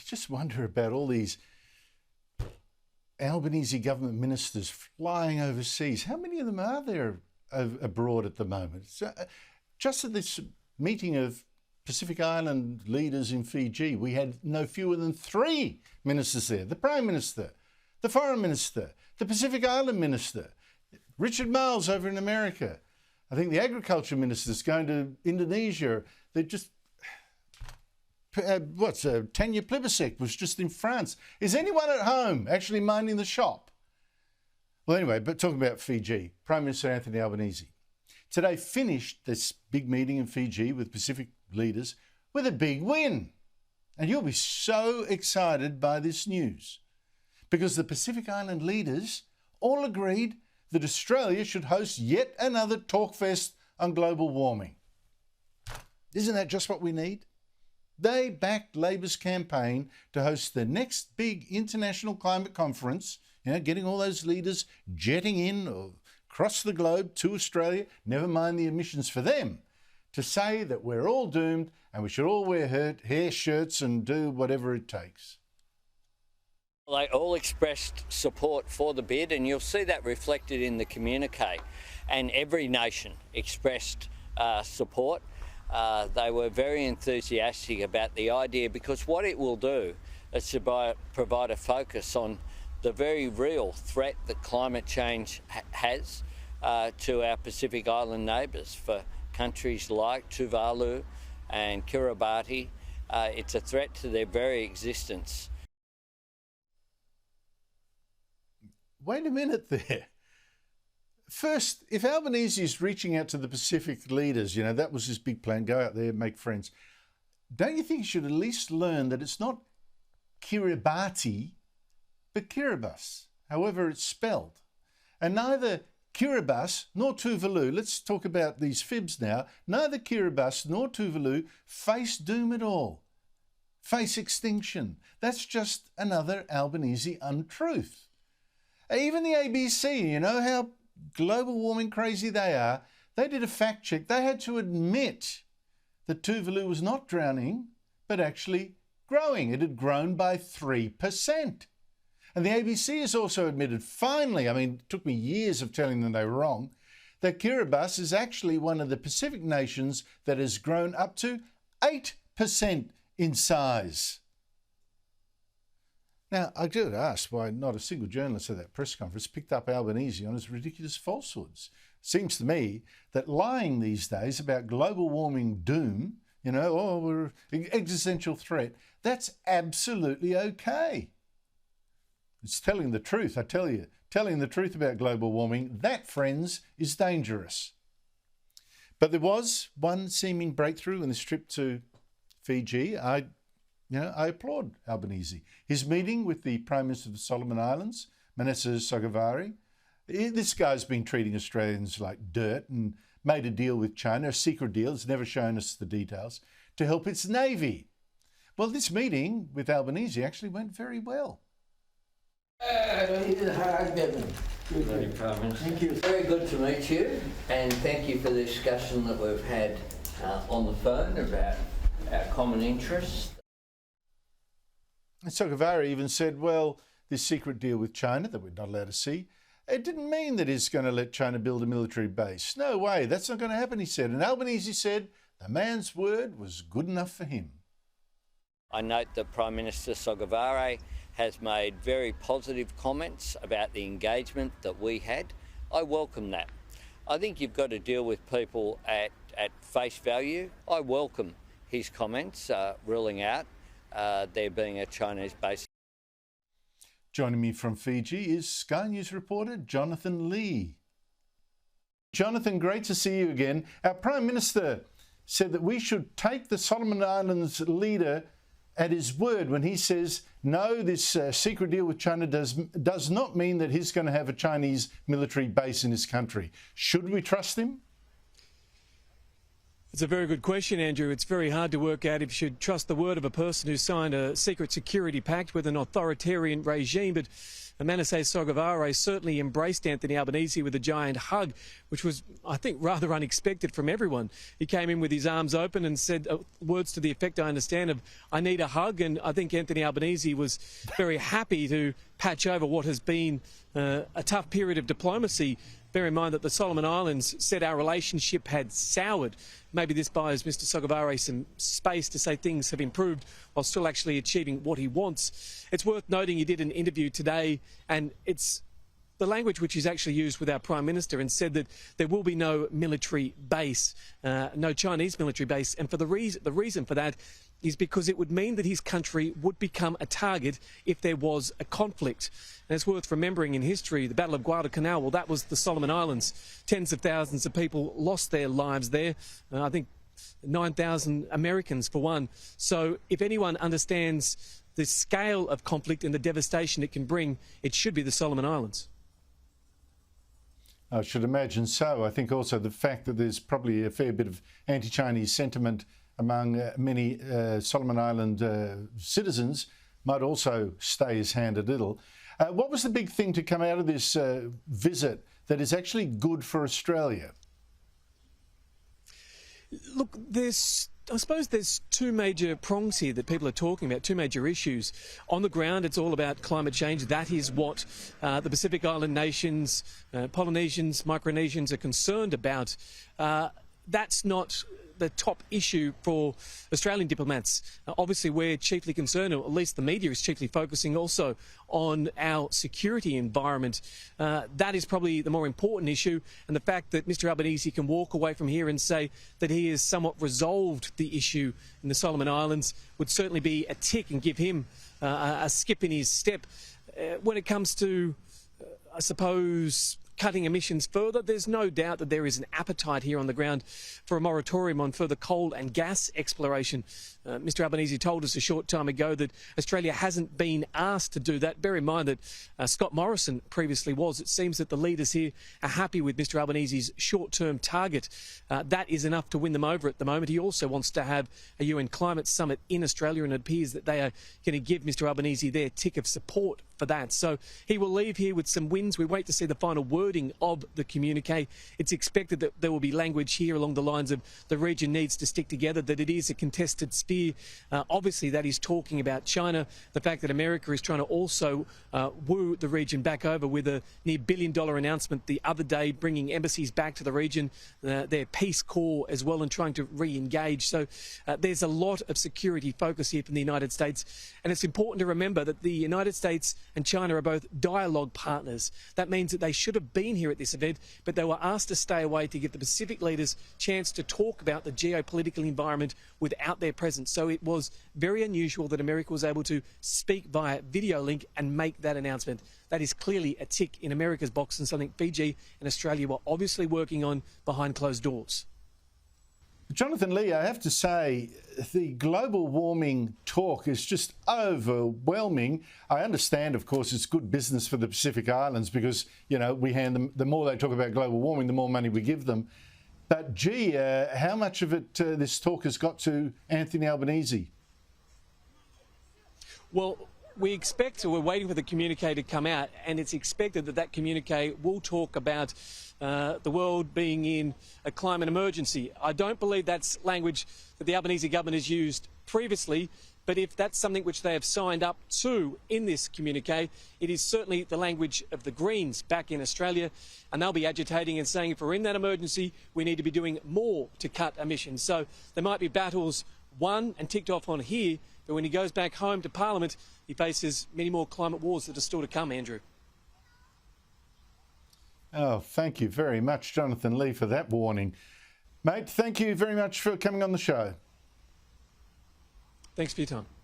just wonder about all these Albanese government ministers flying overseas. How many of them are there abroad at the moment? So, just at this meeting of Pacific Island leaders in Fiji, we had no fewer than 3 ministers there. The Prime Minister, the Foreign Minister, the Pacific Island Minister, Richard Marles over in America. I think the Agriculture Minister's going to Indonesia. They're just... Tanya Plibersek was just in France. Is anyone at home actually minding the shop? Well, anyway, but talking about Fiji, Prime Minister Anthony Albanese today finished this big meeting in Fiji with Pacific leaders with a big win. And you'll be so excited by this news because the Pacific Island leaders all agreed that Australia should host yet another talkfest on global warming. Isn't that just what we need? They backed Labor's campaign to host the next big international climate conference, getting all those leaders jetting in across the globe to Australia, never mind the emissions for them, to say that we're all doomed and we should all wear hair shirts and do whatever it takes. They all expressed support for the bid, and you'll see that reflected in the communique. And every nation expressed support. They were very enthusiastic about the idea because what it will do is to provide a focus on the very real threat that climate change has to our Pacific Island neighbours. For countries like Tuvalu and Kiribati, it's a threat to their very existence. Wait a minute there. First, if Albanese is reaching out to the Pacific leaders, that was his big plan, go out there, make friends. Don't you think he should at least learn that it's not Kiribati, but Kiribati, however it's spelled. And neither Kiribati nor Tuvalu, let's talk about these fibs now, neither Kiribati nor Tuvalu face doom at all, face extinction. That's just another Albanese untruth. Even the ABC, how global warming crazy they are, they did a fact check. They had to admit that Tuvalu was not drowning, but actually growing. It had grown by 3%. And the ABC has also admitted, finally, it took me years of telling them they were wrong, that Kiribati is actually one of the Pacific nations that has grown up to 8% in size. Now, I do ask why not a single journalist at that press conference picked up Albanese on his ridiculous falsehoods. Seems to me that lying these days about global warming doom, we're an existential threat, that's absolutely okay. It's telling the truth, I tell you. Telling the truth about global warming, that, friends, is dangerous. But there was one seeming breakthrough in this trip to Fiji. I applaud Albanese. His meeting with the Prime Minister of the Solomon Islands, Manasseh Sogavare, this guy's been treating Australians like dirt and made a deal with China, a secret deal, it's never shown us the details, to help its navy. Well, this meeting with Albanese actually went very well. Thank you. Very good to meet you, and thank you for the discussion that we've had on the phone about our common interests. And Sogavare even said, well, this secret deal with China that we're not allowed to see, it didn't mean that he's going to let China build a military base. No way, that's not going to happen, he said. And Albanese said the man's word was good enough for him. I note that Prime Minister Sogavare has made very positive comments about the engagement that we had. I welcome that. I think you've got to deal with people at face value. I welcome his comments ruling out there being a Chinese base. Joining me from Fiji is Sky News reporter Jonathan Lee. Jonathan, great to see you again. Our Prime Minister said that we should take the Solomon Islands leader at his word when he says, no, this secret deal with China does not mean that he's going to have a Chinese military base in his country. Should we trust him? It's a very good question, Andrew. It's very hard to work out if you should trust the word of a person who signed a secret security pact with an authoritarian regime. But Manasseh Sogavare certainly embraced Anthony Albanese with a giant hug, which was, I think, rather unexpected from everyone. He came in with his arms open and said words to the effect, I understand, of, I need a hug. And I think Anthony Albanese was very happy to patch over what has been a tough period of diplomacy. Bear in mind that the Solomon Islands said our relationship had soured. Maybe this buys Mr Sogavare some space to say things have improved while still actually achieving what he wants. It's worth noting he did an interview today, and it's the language which he's actually used with our Prime Minister, and said that there will be no military base, no Chinese military base. And for the reason for that is because it would mean that his country would become a target if there was a conflict. And it's worth remembering in history, the Battle of Guadalcanal, well, that was the Solomon Islands. Tens of thousands of people lost their lives there. I think 9,000 Americans for one. So if anyone understands the scale of conflict and the devastation it can bring, it should be the Solomon Islands. I should imagine so. I think also the fact that there's probably a fair bit of anti-Chinese sentiment among many Solomon Island citizens might also stay his hand a little. What was the big thing to come out of this visit that is actually good for Australia? Look, I suppose there's two major prongs here that people are talking about, two major issues. On the ground, it's all about climate change. That is what the Pacific Island nations, Polynesians, Micronesians are concerned about. That's not the top issue for Australian diplomats. Obviously, we're chiefly concerned, or at least the media is chiefly focusing also on our security environment. That is probably the more important issue, and the fact that Mr Albanese can walk away from here and say that he has somewhat resolved the issue in the Solomon Islands would certainly be a tick and give him a skip in his step. When it comes to, I suppose, cutting emissions further, there's no doubt that there is an appetite here on the ground for a moratorium on further coal and gas exploration. Mr Albanese told us a short time ago that Australia hasn't been asked to do that. Bear in mind that Scott Morrison previously was. It seems that the leaders here are happy with Mr Albanese's short-term target. That is enough to win them over at the moment. He also wants to have a UN climate summit in Australia, and it appears that they are going to give Mr Albanese their tick of support for that. So he will leave here with some wins. We wait to see the final wording of the communique. It's expected that there will be language here along the lines of the region needs to stick together, that it is a contested sphere. Obviously, that is talking about China, the fact that America is trying to also woo the region back over with a near $1 billion announcement the other day, bringing embassies back to the region, their Peace Corps as well, and trying to re-engage. So there's a lot of security focus here from the United States. And it's important to remember that the United States and China are both dialogue partners. That means that they should have been here at this event, but they were asked to stay away to give the Pacific leaders a chance to talk about the geopolitical environment without their presence. So it was very unusual that America was able to speak via video link and make that announcement. That is clearly a tick in America's box, and something Fiji and Australia were obviously working on behind closed doors. Jonathan Lee, I have to say, the global warming talk is just overwhelming. I understand, of course, it's good business for the Pacific Islands because, you know, we hand them, the more they talk about global warming, the more money we give them. But, gee, how much of it, this talk has got to Anthony Albanese? Well, we're waiting for the communique to come out, and it's expected that that communique will talk about the world being in a climate emergency. I don't believe that's language that the Albanese government has used previously, but if that's something which they have signed up to in this communique, it is certainly the language of the Greens back in Australia, and they'll be agitating and saying if we're in that emergency, we need to be doing more to cut emissions. So there might be battles won and ticked off on here, but when he goes back home to Parliament, he faces many more climate wars that are still to come, Andrew. Oh, thank you very much, Jonathan Lee, for that warning. Mate, thank you very much for coming on the show. Thanks for your time.